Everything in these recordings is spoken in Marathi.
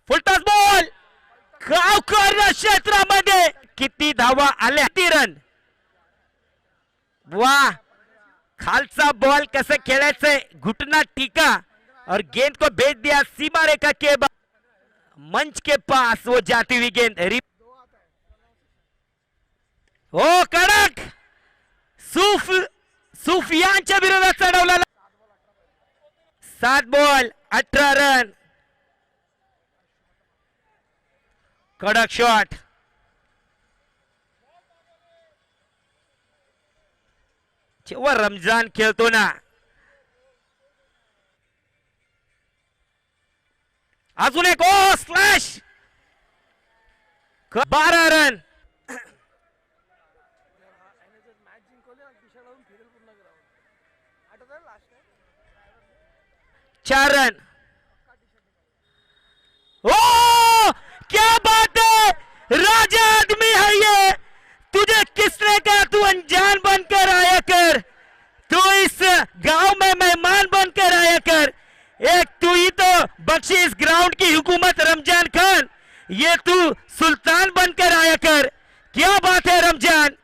फुलटॉस बॉल गावकर क्षेत्रामध्ये किती धावा आल्या, किती रन. वाह, खालचा बॉल कसं खेळायचंय, घुटना टीका और गेंद को भेज दिया सीमा रेखा के मंच के पास, वो जाती हुई गेंद हो कडक सुफियानच्या विरोधात चढवला. 7 बॉल 18 रन. कडक शॉट. जेव्हा रमजान खेळतो ना, अजून एक ओ स्लॅश. 12 रन. 4 रन. ओ क्या बात है, राजा आदमी है ये. तुझे किसने कहा तू अनजान बनकर आया कर, तू इस गांव में मेहमान बनकर आया कर. एक तू ही तो बख्शीश ग्राउंड की हुकूमत रमजान खान, ये तू सुल्तान बनकर आया कर. क्या बात है रमजान.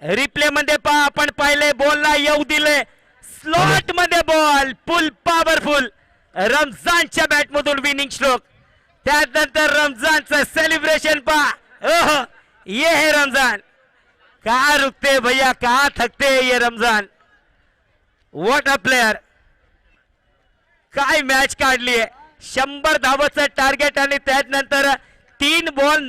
रिप्ले मध्ये पहा, आपण पाहिले बॉलला येऊ दिले, स्लॉट मध्ये बॉल फुल पॉवरफुल. रमजानच्या बॅट मधून विनिंग स्ट्रोक. त्यानंतर रमजानचं सेलिब्रेशन पहा. ओह, ये है रमजान. कहाँ रुकते भैया, कहाँ थकते ये रमजान. What a player. काय मॅच काढली आहे. 100 धावाचं टार्गेट आणि त्यानंतर 3 बॉल